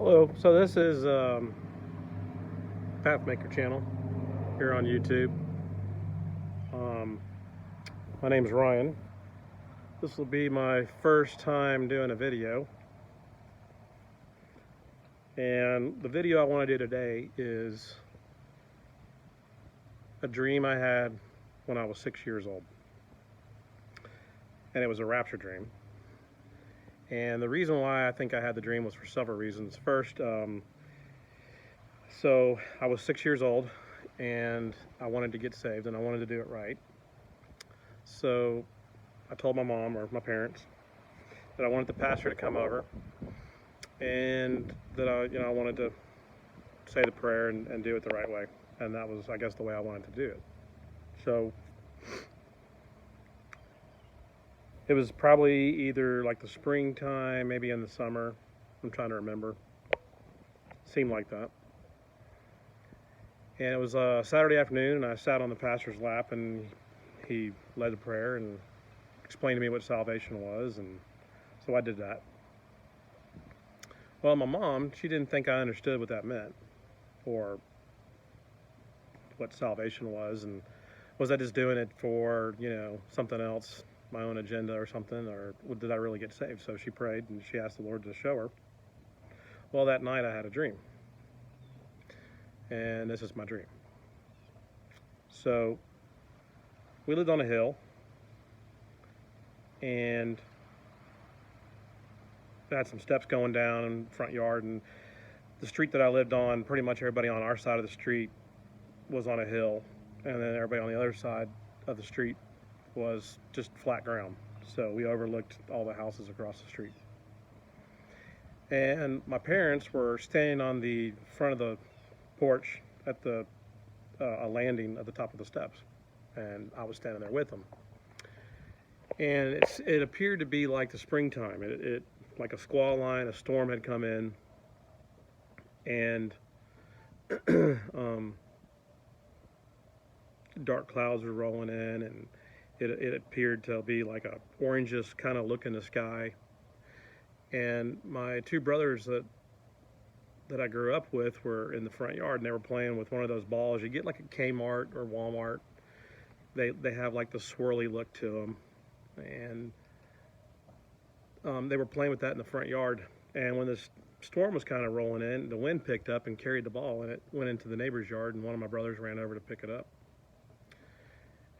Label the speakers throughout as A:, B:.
A: Hello, so this is Pathmaker channel here on YouTube. My name is Ryan. This will be my first time doing a video. And the video I want to do today is a dream I had when I was 6 years old. And it was a rapture dream. And the reason why I think I had the dream was for several reasons. First, so I was 6 years old and I wanted to get saved and I wanted to do it right. So I told my mom or my parents that I wanted the pastor to come over and that I wanted to say the prayer and do it the right way. And that was, I guess, the way I wanted to do it. So it was probably either like the springtime, maybe in the summer. I'm trying to remember. Seemed like that. And it was a Saturday afternoon, and I sat on the pastor's lap, and he led the prayer and explained to me what salvation was, and so I did that. Well, my mom, she didn't think I understood what that meant, or what salvation was, and was I just doing it for, something else, my own agenda or something, or did I really get saved? So she prayed, and she asked the Lord to show her. Well, that night I had a dream. And this is my dream. So we lived on a hill, and I had some steps going down in the front yard, and the street that I lived on, pretty much everybody on our side of the street was on a hill, and then everybody on the other side of the street was just flat ground. So we overlooked all the houses across the street. And my parents were standing on the front of the porch at the a landing at the top of the steps, and I was standing there with them. And it appeared to be like the springtime. It like a squall line, a storm had come in, and dark clouds were rolling in, and it appeared to be like a orangish kind of look in the sky. And my two brothers that I grew up with were in the front yard, and they were playing with one of those balls you get like at Kmart or Walmart. They have like the swirly look to them, and they were playing with that in the front yard. And when this storm was kind of rolling in, the wind picked up and carried the ball, and it went into the neighbor's yard, and one of my brothers ran over to pick it up.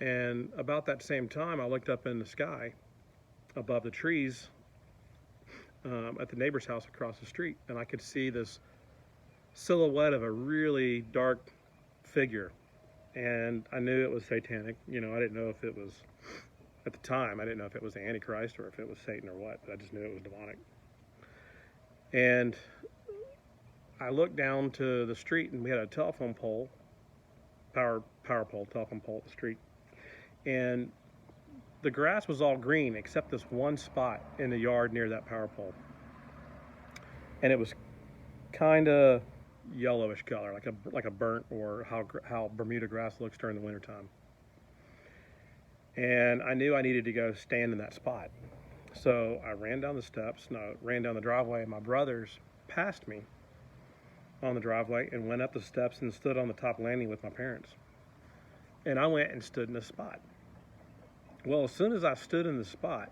A: And about that same time, I looked up in the sky above the trees at the neighbor's house across the street, and I could see this silhouette of a really dark figure, and I knew it was satanic. I didn't know if it was, at the time, I didn't know if it was the Antichrist or if it was Satan or what, but I just knew it was demonic. And I looked down to the street, and we had a telephone pole, power pole, telephone pole at the street, and the grass was all green except this one spot in the yard near that power pole, and it was kind of yellowish color, like a burnt, or how Bermuda grass looks during the wintertime. And I knew I needed to go stand in that spot. So I ran down the steps, and I ran down the driveway, and my brothers passed me on the driveway and went up the steps and stood on the top landing with my parents. And I went and stood in the spot. Well, as soon as I stood in the spot,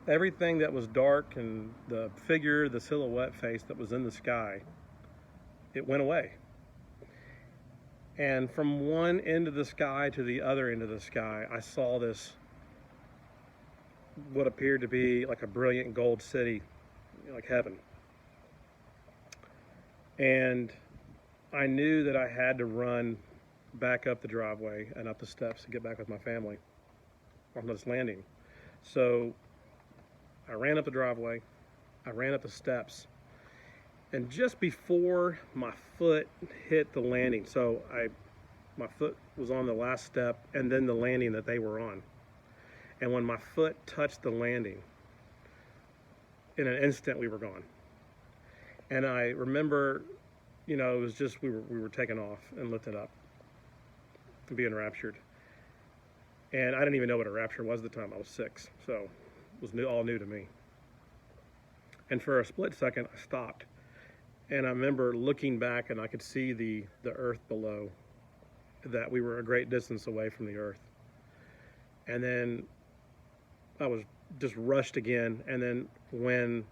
A: everything that was dark and the figure, the silhouette face that was in the sky, it went away. And from one end of the sky to the other end of the sky, I saw this, what appeared to be like a brilliant gold city, like heaven. And I knew that I had to run back up the driveway and up the steps to get back with my family on this landing. So I ran up the driveway, I ran up the steps, and just before my foot hit the landing, so my foot was on the last step and then the landing that they were on. And when my foot touched the landing, in an instant we were gone. And I remember, it was just, we were taken off and lifted up and being raptured. And I didn't even know what a rapture was at the time. I was 6, so it was all new to me. And for a split second, I stopped. And I remember looking back, and I could see the earth below, that we were a great distance away from the earth. And then I was just rushed again. And then when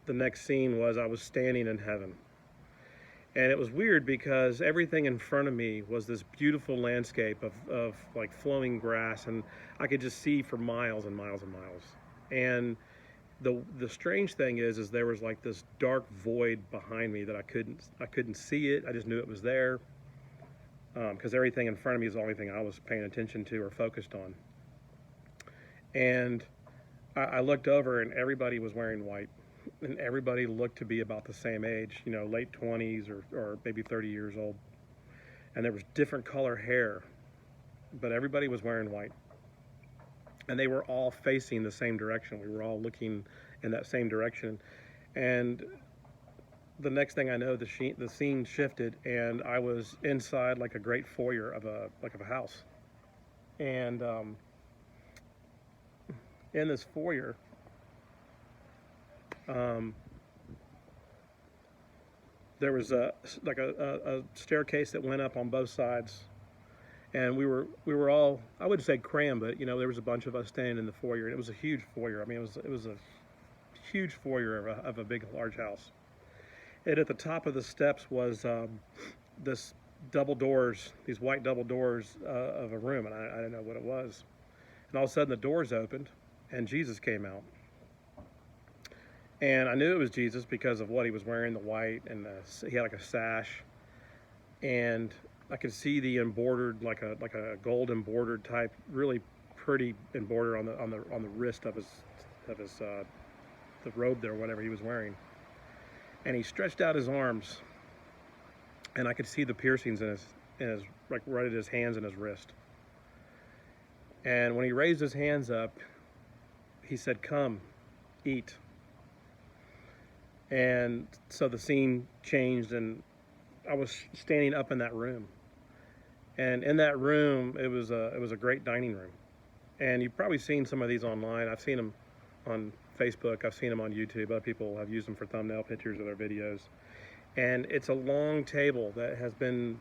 A: the next scene was, I was standing in heaven. And it was weird because everything in front of me was this beautiful landscape of like flowing grass, and I could just see for miles and miles and miles. And the strange thing is there was like this dark void behind me that I couldn't see it. I just knew it was there, because everything in front of me is the only thing I was paying attention to or focused on. And I looked over, and everybody was wearing white. And everybody looked to be about the same age, you know, late 20s or maybe 30 years old. And there was different color hair, but everybody was wearing white. And they were all facing the same direction. We were all looking in that same direction. And the next thing I know, the scene shifted, and I was inside like a great foyer of a house. And in this foyer, there was a staircase that went up on both sides, and we were all, I wouldn't say crammed, but you know, there was a bunch of us standing in the foyer, and it was a huge foyer. I mean, it was a huge foyer of a big, large house. And at the top of the steps was this double doors, these white double doors of a room, and I didn't know what it was. And all of a sudden, the doors opened, and Jesus came out. And I knew it was Jesus because of what he was wearing, the white, and he had like a sash. And I could see the embroidered, like a gold embroidered type, really pretty embroidered on the wrist of the robe there, whatever he was wearing. And he stretched out his arms, and I could see the piercings in his like right at his hands and his wrist. And when he raised his hands up, he said, "Come, eat." And so the scene changed, and I was standing up in that room. And in that room, it was a great dining room. And you've probably seen some of these online. I've seen them on Facebook. I've seen them on YouTube. Other people have used them for thumbnail pictures of their videos. And it's a long table that has been,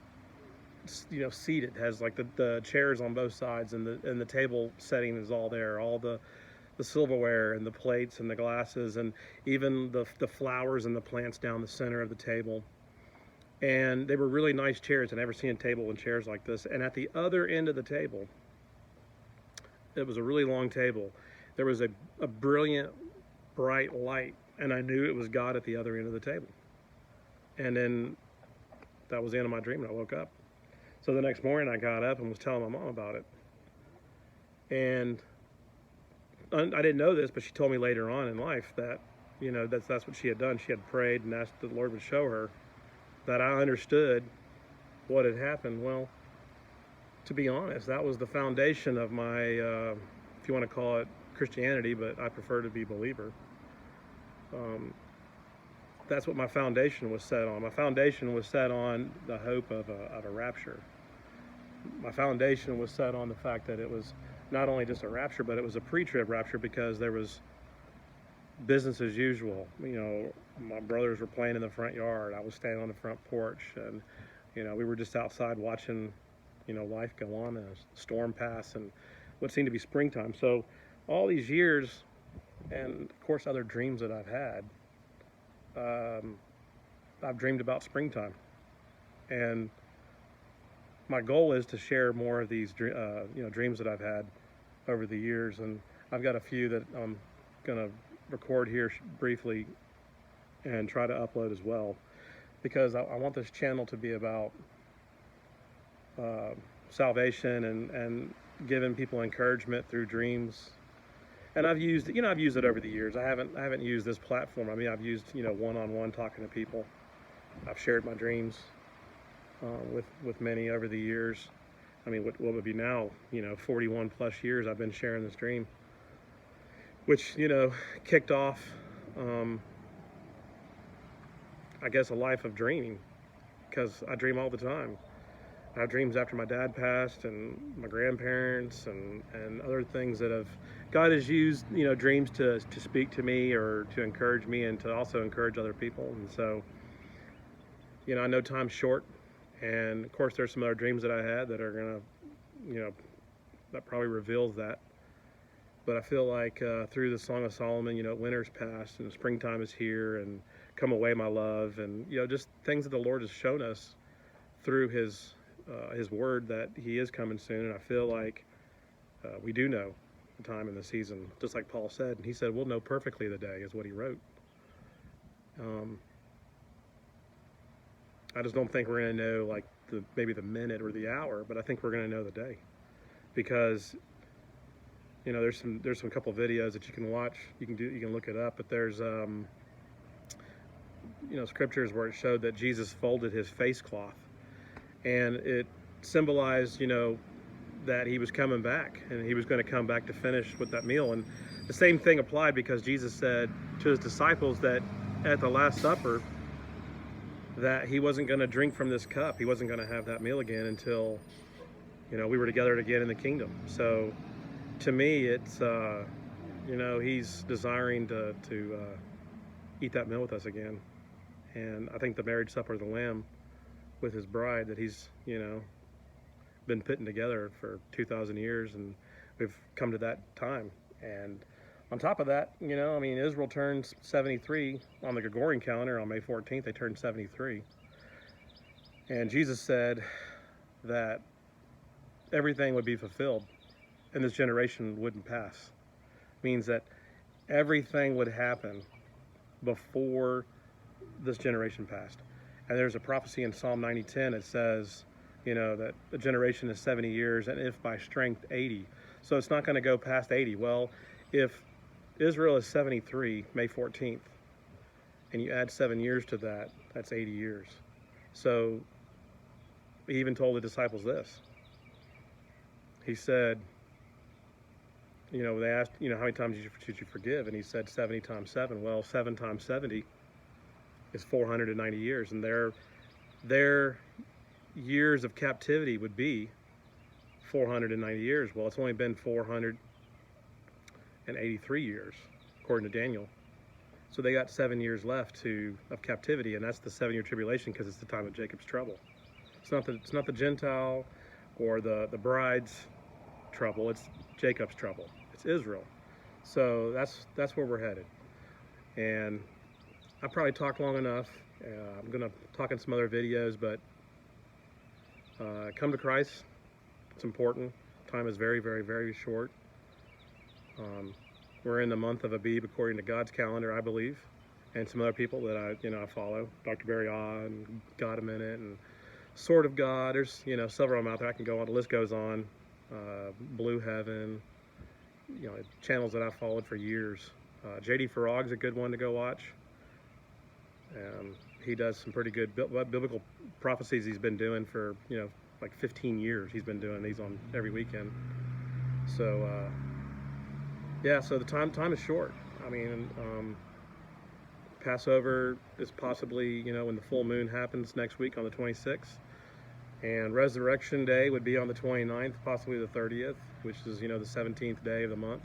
A: you know, seated. It has like the chairs on both sides, and the table setting is all there. All the silverware and the plates and the glasses, and even the flowers and the plants down the center of the table. And they were really nice chairs. I'd never seen a table and chairs like this. And at the other end of the table, it was a really long table. There was a brilliant, bright light, and I knew it was God at the other end of the table. And then that was the end of my dream, and I woke up. So the next morning I got up and was telling my mom about it. And I didn't know this, but she told me later on in life that, you know, that's what she had done. She had prayed and asked the Lord would show her that I understood what had happened. Well, to be honest, that was the foundation of my, if you want to call it Christianity, but I prefer to be believer. That's what my foundation was set on. My foundation was set on the hope of a rapture. My foundation was set on the fact that it was not only just a rapture, but it was a pre-trib rapture, because there was business as usual. You know, my brothers were playing in the front yard. I was standing on the front porch, and you know, we were just outside watching, you know, life go on, and a storm pass, and what seemed to be springtime. So all these years, and of course other dreams that I've had, I've dreamed about springtime. And my goal is to share more of these you know, dreams that I've had over the years, and I've got a few that I'm gonna record here briefly and try to upload as well, because I want this channel to be about salvation and giving people encouragement through dreams. And I've used it over the years. I haven't used this platform. I mean, I've used, you know, one-on-one talking to people. I've shared my dreams with many over the years. I mean, what would be now, you know, 41 plus years I've been sharing this dream, which, you know, kicked off, I guess, a life of dreaming, because I dream all the time. I have dreams after my dad passed and my grandparents and other things that have, God has used, dreams to speak to me or to encourage me and to also encourage other people. And so, I know time's short, and of course there's some other dreams that I had that are gonna, that probably reveals that. But I feel like through the Song of Solomon, winter's past and springtime is here, and come away my love, and just things that the Lord has shown us through His word that He is coming soon. And I feel like we do know the time and the season, just like Paul said. And he said, "We'll know perfectly the day," is what he wrote. I just don't think we're going to know like maybe the minute or the hour, but I think we're going to know the day, because there's some couple videos that you can watch. You can look it up, but there's scriptures where it showed that Jesus folded his face cloth, and it symbolized that he was coming back, and he was going to come back to finish with that meal. And the same thing applied, because Jesus said to his disciples that at the Last Supper that he wasn't going to drink from this cup. He wasn't going to have that meal again until we were together again in the kingdom. So to me, it's he's desiring to eat that meal with us again. And I think the marriage supper of the Lamb with his bride that he's been putting together for 2,000 years, and we've come to that time. And on top of that, Israel turns 73 on the Gregorian calendar on May 14th. They turned 73, and Jesus said that everything would be fulfilled and this generation wouldn't pass. Means that everything would happen before this generation passed. And there's a prophecy in Psalm 90:10 that says, that the generation is 70 years, and if by strength 80. So it's not going to go past 80. Well, if Israel is 73, May 14th, and you add 7 years to that, that's 80 years. So he even told the disciples this. He said, they asked, how many times should you forgive? And he said 70 times 7. Well, 7 times 70 is 490 years, and their years of captivity would be 490 years. Well, it's only been 483 years, according to Daniel. So they got 7 years left of captivity, and that's the 7-year tribulation, because it's the time of Jacob's trouble. It's not the Gentile or the bride's trouble. It's Jacob's trouble. It's Israel. So that's where we're headed. And I probably talked long enough. I'm going to talk in some other videos, but come to Christ. It's important. Time is very, very, very short. We're in the month of Abib according to God's calendar, I believe, and some other people that I follow. Dr. Barry Ah and God a Minute and Sword of God. There's several of them out there. I can go on. The list goes on. Blue Heaven. Channels that I've followed for years. J.D. Farag's a good one to go watch. He does some pretty good biblical prophecies. He's been doing for like 15 years. He's been doing these on every weekend. So yeah, so the time is short. Passover is possibly when the full moon happens next week on the 26th, and Resurrection Day would be on the 29th, possibly the 30th, which is the 17th day of the month,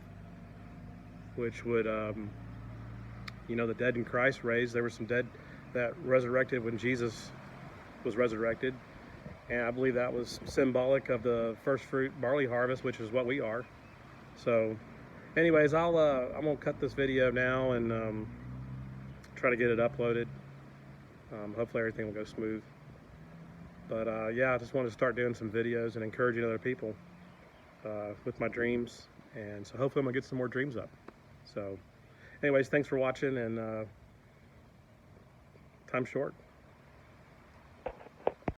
A: which would the dead in Christ raised. There were some dead that resurrected when Jesus was resurrected, and I believe that was symbolic of the first fruit barley harvest, which is what we are. So anyways, I'm gonna cut this video now and try to get it uploaded. Hopefully everything will go smooth. But yeah, I just wanted to start doing some videos and encouraging other people with my dreams, and so hopefully I'm gonna get some more dreams up. So anyways, thanks for watching, and time's short.